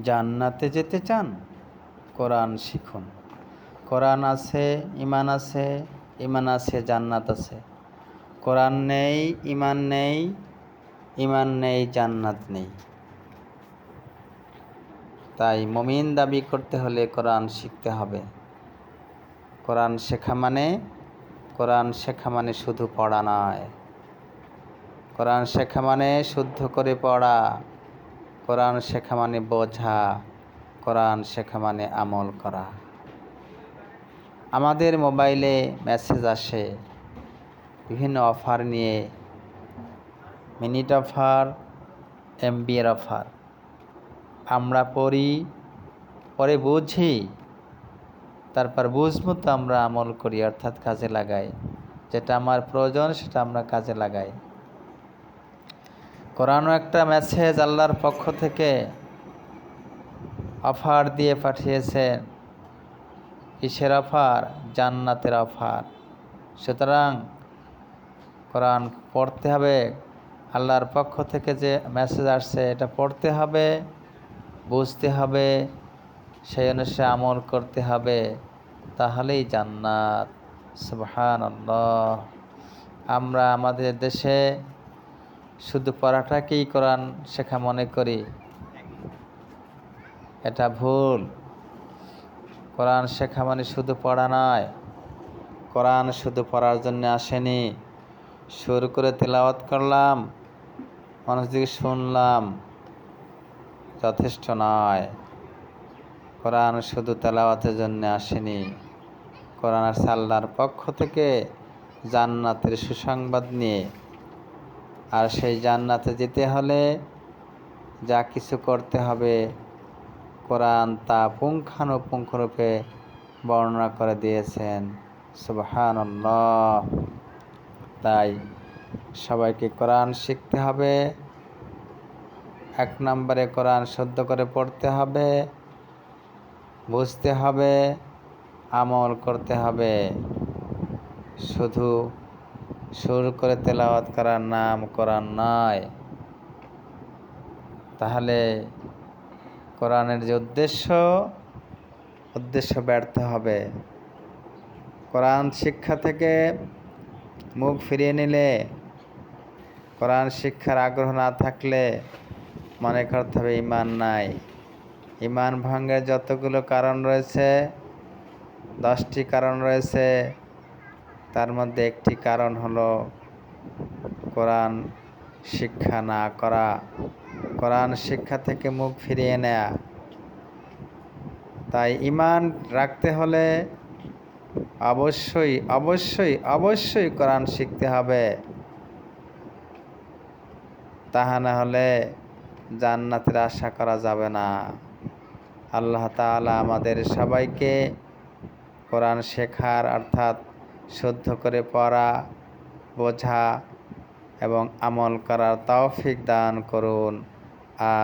জান্নাতে যেতে চান? কোরআন শিখুন। কোরআন আছে, ইমান আছে, ইমান আছে, জান্নাত আছে। কোরআন নেই, ইমান নেই, ইমান নেই, জান্নাত নেই। তাই মুমিন দাবি করতে হলে কোরআন শিখতে হবে। কোরআন শেখা মানে শুধু পড়া নয়। কোরআন শেখা মানে শুদ্ধ করে পড়া। কোরআন শেখা মানে বোঝা। কোরআন শেখা মানে আমল করা। আমাদের মোবাইলে মেসেজ আসে বিভিন্ন অফার নিয়ে, মিনিট অফার, এমবি এর অফার। আমরা পড়ি, পরে বুঝি, তারপর বুঝমতো আমরা আমল করি, অর্থাৎ কাজে লাগাই। যেটা আমার প্রয়োজন সেটা আমরা কাজে লাগাই। কোরআনও একটা মেসেজ আল্লাহর পক্ষ থেকে অফার দিয়ে পাঠিয়েছেন। কিসের অফার? জান্নাতের অফার। সুতরাং কোরআন পড়তে হবে। আল্লাহর পক্ষ থেকে যে মেসেজ আসছে এটা পড়তে হবে, বুঝতে হবে, সেই অনুসারে আমল করতে হবে, তাহলেই জান্নাত। সুবহানাল্লাহ। আমরা আমাদের দেশে শুধু পড়াটাকেই কোরআন শেখা মনে করি, এটা ভুল। কোরআন শেখা মানে শুধু পড়া নয়। কোরআন শুধু পড়ার জন্য আসেনি। সুর করে তেলাওয়াত করলাম, মানুষ দিকে শুনলাম, যথেষ্ট নয়। কোরআন শুধু তেলাওয়াতের জন্য আসেনি। কোরআন আসছে আল্লাহর পক্ষ থেকে জান্নাতের সুসংবাদ নিয়ে। আর সেই জান্নাতে যেতে হলে যা কিছু করতে হবে কোরআন তা পুঙ্খানুপুঙ্খরূপে বর্ণনা করে দিয়েছেন। সুবহানাল্লাহ। তাই সবাইকে কোরআন শিখতে হবে। 1 নম্বরে কোরআন শুদ্ধ করে পড়তে হবে, বুঝতে হবে, আমল করতে হবে। শুধু সুর করে তেলাওয়াত করার নাম কোরআন নয়। তাহলে কোরআনের যে উদ্দেশ্য ব্যর্থ হবে। কোরআন শিক্ষা থেকে মুখ ফিরিয়ে নিলে, কোরআন শিক্ষার আগ্রহ না থাকলে মনে করতে হবে ঈমান নাই। ঈমান ভঙ্গের যতগুলো কারণ রয়েছে, 10টি কারণ রয়েছে, তার মধ্যে একটি কারণ হলো কোরআন শিক্ষা না করা, কোরআন শিক্ষা থেকে মুখ ফিরিয়ে নেয়া। তাই ঈমান রাখতে হলে অবশ্যই অবশ্যই অবশ্যই কোরআন শিখতে হবে। তাহা না হলে জান্নাতের আশা করা যাবে না। আল্লাহ তাআলা আমাদের সবাইকে কোরআন শেখার অর্থাৎ শুদ্ধ করে পড়া, বোঝা এবং আমল করার তৌফিক দান করুন।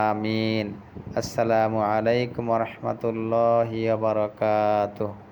আমিন। আসসালামু আলাইকুম ওয়া রাহমাতুল্লাহি ওয়া বারাকাতুহু।